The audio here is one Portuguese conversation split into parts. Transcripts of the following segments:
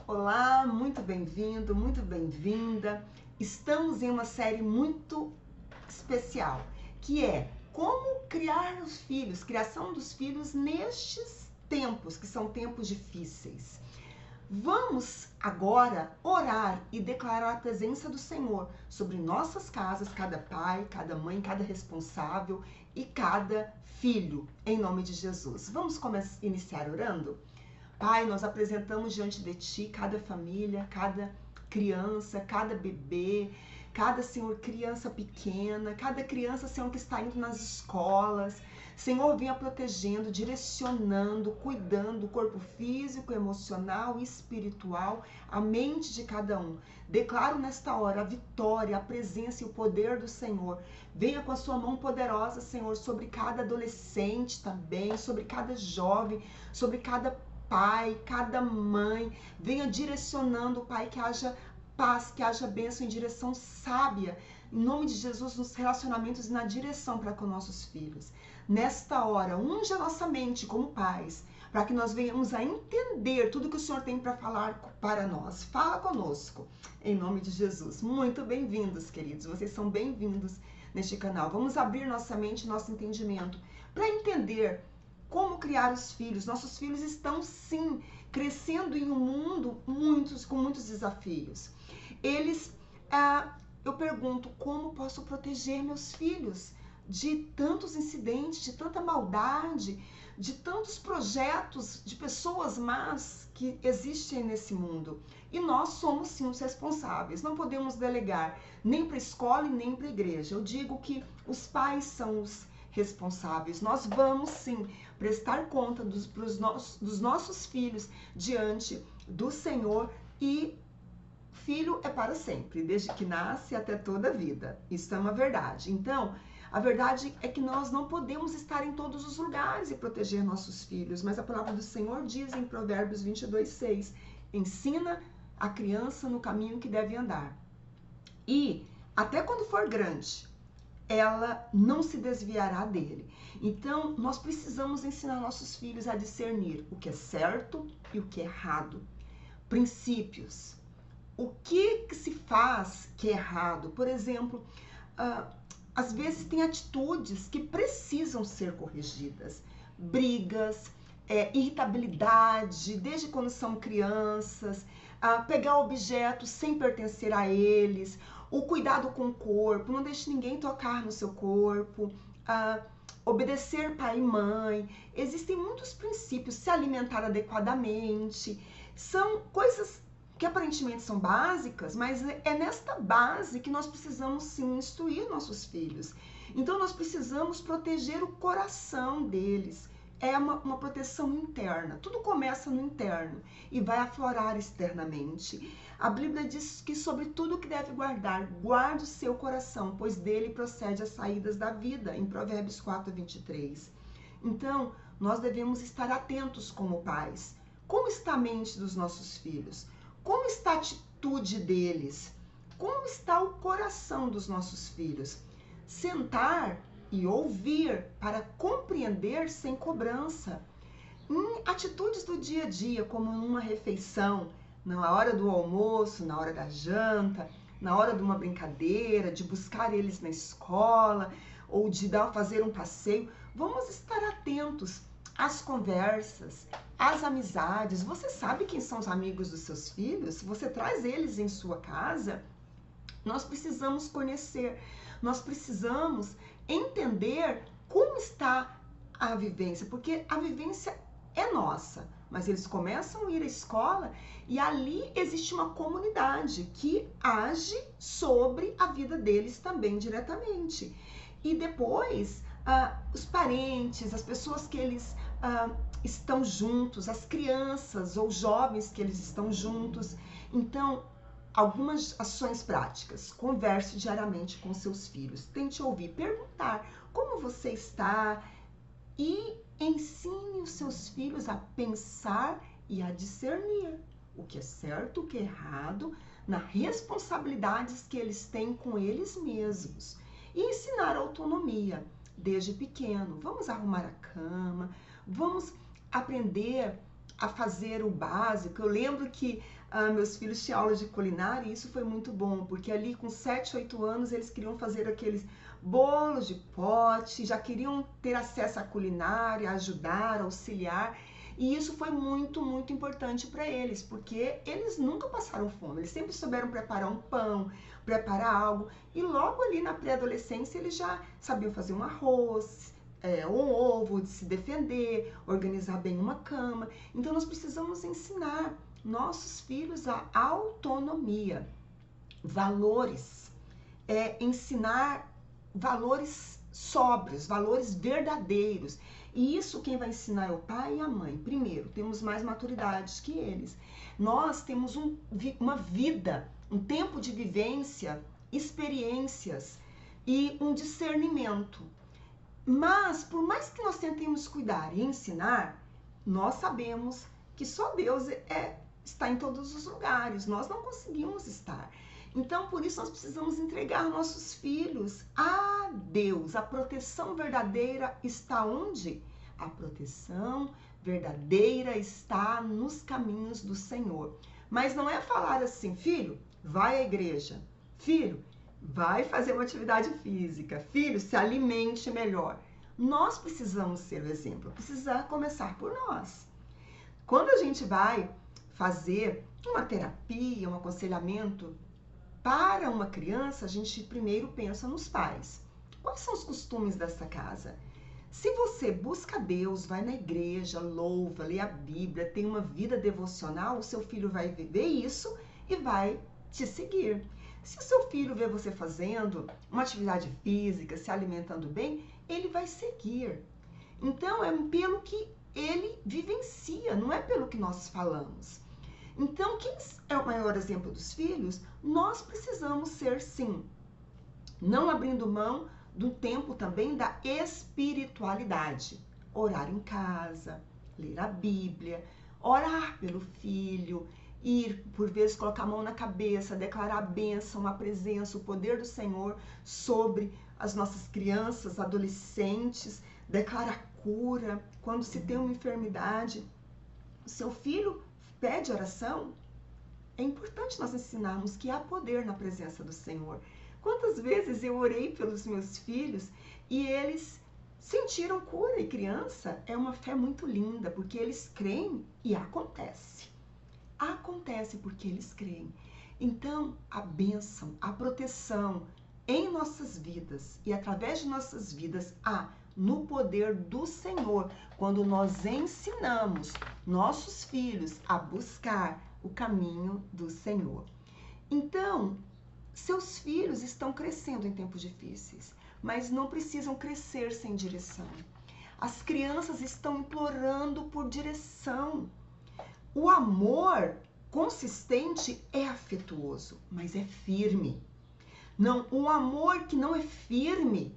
Olá, muito bem-vindo, muito bem-vinda. Estamos em uma série muito especial, que é como criar os filhos, criação dos filhos nestes tempos, que são tempos difíceis. Vamos agora orar e declarar a presença do Senhor sobre nossas casas, cada pai, cada mãe, cada responsável e cada filho, em nome de Jesus. Vamos iniciar orando? Pai, nós apresentamos diante de Ti cada família, cada criança, cada bebê, cada, Senhor, criança pequena, cada criança, Senhor, que está indo nas escolas. Senhor, venha protegendo, direcionando, cuidando do corpo físico, emocional e espiritual, a mente de cada um. Declaro nesta hora a vitória, a presença e o poder do Senhor. Venha com a sua mão poderosa, Senhor, sobre cada adolescente também, sobre cada jovem, sobre cada pai, cada mãe. Venha direcionando, Pai, que haja paz, que haja bênção em direção sábia, em nome de Jesus, nos relacionamentos e na direção para com nossos filhos. Nesta hora, unja a nossa mente como pais, para que nós venhamos a entender tudo que o Senhor tem para falar para nós. Fala conosco, em nome de Jesus. Muito bem-vindos, queridos. Vocês são bem-vindos neste canal. Vamos abrir nossa mente e nosso entendimento para entender como criar os filhos. Nossos filhos estão, sim, crescendo em um mundo com muitos desafios. Eu pergunto, como posso proteger meus filhos de tantos incidentes, de tanta maldade, de tantos projetos, de pessoas más que existem nesse mundo? E nós somos, sim, os responsáveis. Não podemos delegar nem para a escola e nem para a igreja. Eu digo que os pais são os responsáveis. Nós vamos, sim, prestar conta dos nossos filhos diante do Senhor, e filho é para sempre, desde que nasce até toda a vida. Isso é uma verdade. Então, a verdade é que nós não podemos estar em todos os lugares e proteger nossos filhos, mas a palavra do Senhor diz em Provérbios 22:6, ensina a criança no caminho que deve andar, e até quando for grande, ela não se desviará dele. Então, nós precisamos ensinar nossos filhos a discernir o que é certo e o que é errado. Princípios. O que se faz que é errado? Por exemplo, às vezes tem atitudes que precisam ser corrigidas. Brigas, irritabilidade, desde quando são crianças, pegar objetos sem pertencer a eles, o cuidado com o corpo, não deixe ninguém tocar no seu corpo, obedecer pai e mãe. Existem muitos princípios, se alimentar adequadamente. São coisas que aparentemente são básicas, mas é nesta base que nós precisamos, sim, instruir nossos filhos. Então nós precisamos proteger o coração deles. É uma proteção interna. Tudo começa no interno e vai aflorar externamente. A Bíblia diz que sobre tudo que deve guardar, guarde o seu coração, pois dele procede as saídas da vida, em Provérbios 4:23. Então, nós devemos estar atentos como pais. Como está a mente dos nossos filhos? Como está a atitude deles? Como está o coração dos nossos filhos? Sentar e ouvir para compreender sem cobrança. Em atitudes do dia a dia, como numa refeição, na hora do almoço, na hora da janta, na hora de uma brincadeira, de buscar eles na escola ou de fazer um passeio, vamos estar atentos às conversas, às amizades. Você sabe quem são os amigos dos seus filhos? Você traz eles em sua casa? Nós precisamos conhecer, nós precisamos entender como está a vivência, porque a vivência é nossa, mas eles começam a ir à escola e ali existe uma comunidade que age sobre a vida deles também diretamente. E depois, os parentes, as pessoas que eles estão juntos, as crianças ou jovens que eles estão juntos. Então, algumas ações práticas. Converse diariamente com seus filhos. Tente ouvir, perguntar como você está e ensine os seus filhos a pensar e a discernir o que é certo, o que é errado, nas responsabilidades que eles têm com eles mesmos. E ensinar a autonomia desde pequeno. Vamos arrumar a cama, vamos aprender a fazer o básico. Eu lembro que meus filhos tinham aula de culinária e isso foi muito bom, porque ali com 7, 8 anos eles queriam fazer aqueles bolos de pote, já queriam ter acesso à culinária, ajudar, auxiliar. E isso foi muito, muito importante para eles, porque eles nunca passaram fome, eles sempre souberam preparar um pão, preparar algo. E logo ali na pré-adolescência eles já sabiam fazer um arroz, um ovo, de se defender, organizar bem uma cama. Então nós precisamos ensinar nossos filhos a autonomia, valores, ensinar valores sóbrios, valores verdadeiros. E isso quem vai ensinar é o pai e a mãe. Primeiro, temos mais maturidade que eles. Nós temos uma vida, um tempo de vivência, experiências e um discernimento. Mas, por mais que nós tentemos cuidar e ensinar, nós sabemos que só Deus está em todos os lugares. Nós não conseguimos estar. Então, por isso, nós precisamos entregar nossos filhos a Deus. A proteção verdadeira está onde? A proteção verdadeira está nos caminhos do Senhor. Mas não é falar assim, filho, vai à igreja. Filho, vai fazer uma atividade física. Filho, se alimente melhor. Nós precisamos ser o exemplo. Precisa começar por nós. Quando a gente vai fazer uma terapia, um aconselhamento para uma criança, a gente primeiro pensa nos pais. Quais são os costumes dessa casa? Se você busca Deus, vai na igreja, louva, lê a Bíblia, tem uma vida devocional, o seu filho vai viver isso e vai te seguir. Se o seu filho vê você fazendo uma atividade física, se alimentando bem, ele vai seguir. Então, é pelo que ele vivencia, não é pelo que nós falamos. Então, quem é o maior exemplo dos filhos? Nós precisamos ser, sim, não abrindo mão do tempo também da espiritualidade. Orar em casa, ler a Bíblia, orar pelo filho, ir, por vezes, colocar a mão na cabeça, declarar a bênção, a presença, o poder do Senhor sobre as nossas crianças, adolescentes, declarar cura. Quando se tem uma enfermidade, o seu filho pede oração, é importante nós ensinarmos que há poder na presença do Senhor. Quantas vezes eu orei pelos meus filhos e eles sentiram cura, e criança é uma fé muito linda, porque eles creem e acontece. Acontece porque eles creem. Então, a bênção, a proteção em nossas vidas e através de nossas vidas há no poder do Senhor, quando nós ensinamos nossos filhos a buscar o caminho do Senhor. Então, seus filhos estão crescendo em tempos difíceis, mas não precisam crescer sem direção. As crianças estão implorando por direção. O amor consistente é afetuoso, mas é firme. Não, o amor que não é firme,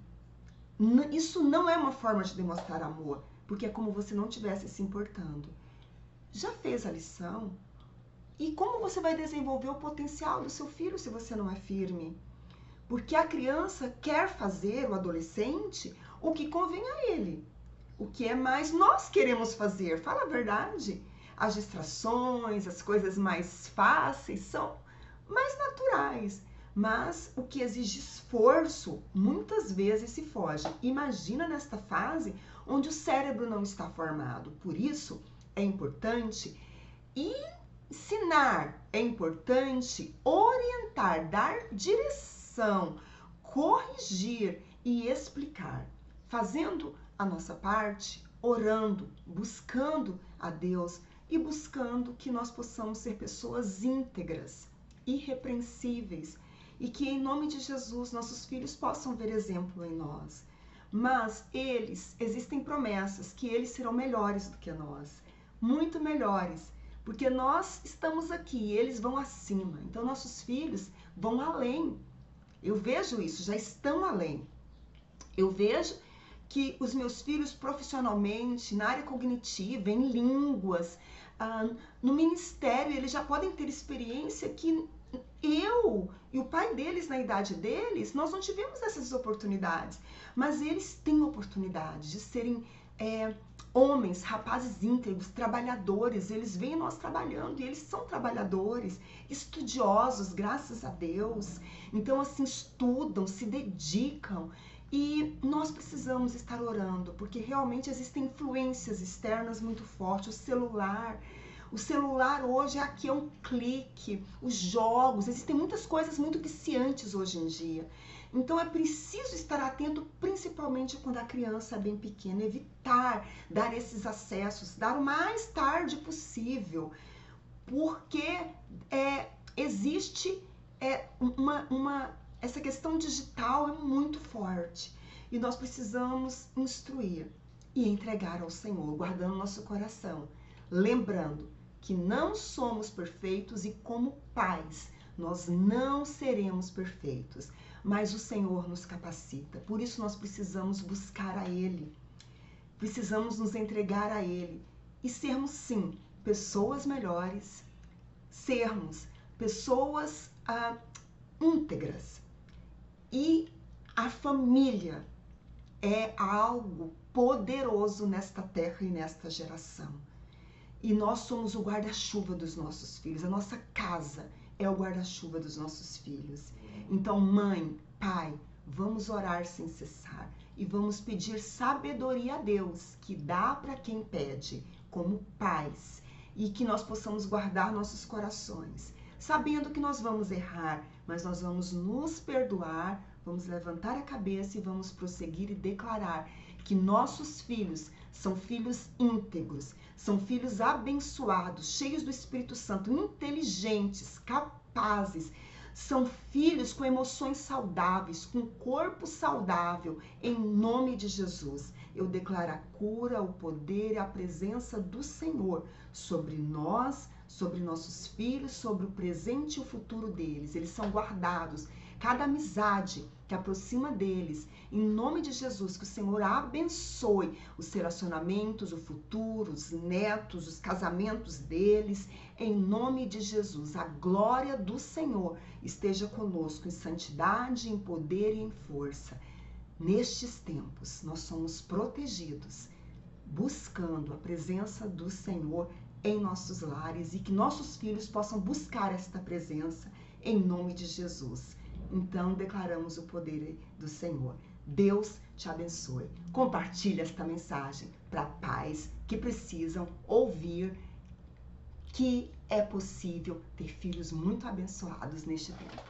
isso não é uma forma de demonstrar amor, porque é como você não estivesse se importando. Já fez a lição? E como você vai desenvolver o potencial do seu filho se você não é firme? Porque a criança quer fazer, o adolescente, o que convém a ele. O que é mais nós queremos fazer, fala a verdade. As distrações, as coisas mais fáceis são mais naturais. Mas o que exige esforço, muitas vezes se foge. Imagina nesta fase onde o cérebro não está formado. Por isso, é importante ensinar, é importante orientar, dar direção, corrigir e explicar. Fazendo a nossa parte, orando, buscando a Deus e buscando que nós possamos ser pessoas íntegras, irrepreensíveis, e que em nome de Jesus nossos filhos possam ver exemplo em nós. Mas existem promessas que eles serão melhores do que nós, muito melhores, porque nós estamos aqui e eles vão acima. Então nossos filhos vão além. Eu vejo isso, já estão além. Eu vejo que os meus filhos profissionalmente, na área cognitiva, em línguas, no ministério, eles já podem ter experiência que eu e o pai deles, na idade deles, nós não tivemos essas oportunidades, mas eles têm oportunidade de serem homens, rapazes íntegros, trabalhadores, eles veem nós trabalhando e eles são trabalhadores, estudiosos, graças a Deus. Então, assim, estudam, se dedicam e nós precisamos estar orando, porque realmente existem influências externas muito fortes. O celular hoje aqui é um clique, os jogos, existem muitas coisas muito viciantes hoje em dia. Então é preciso estar atento, principalmente quando a criança é bem pequena, evitar dar esses acessos, dar o mais tarde possível, porque existe essa questão digital é muito forte e nós precisamos instruir e entregar ao Senhor, guardando nosso coração, lembrando que não somos perfeitos e como pais nós não seremos perfeitos, mas o Senhor nos capacita. Por isso nós precisamos buscar a Ele, precisamos nos entregar a Ele e sermos sim pessoas melhores, sermos pessoas íntegras. E a família é algo poderoso nesta terra e nesta geração. E nós somos o guarda-chuva dos nossos filhos. A nossa casa é o guarda-chuva dos nossos filhos. Então, mãe, pai, vamos orar sem cessar. E vamos pedir sabedoria a Deus, que dá para quem pede, como pais. E que nós possamos guardar nossos corações, sabendo que nós vamos errar, mas nós vamos nos perdoar, vamos levantar a cabeça e vamos prosseguir e declarar que nossos filhos são filhos íntegros, são filhos abençoados, cheios do Espírito Santo, inteligentes, capazes, são filhos com emoções saudáveis, com corpo saudável, em nome de Jesus. Eu declaro a cura, o poder e a presença do Senhor sobre nós, sobre nossos filhos, sobre o presente e o futuro deles. Eles são guardados. Cada amizade que aproxima deles, em nome de Jesus, que o Senhor abençoe os relacionamentos, o futuro, os netos, os casamentos deles, em nome de Jesus. A glória do Senhor esteja conosco em santidade, em poder e em força. Nestes tempos, nós somos protegidos, buscando a presença do Senhor em nossos lares e que nossos filhos possam buscar esta presença em nome de Jesus. Então, declaramos o poder do Senhor. Deus te abençoe. Compartilhe esta mensagem para pais que precisam ouvir que é possível ter filhos muito abençoados neste tempo.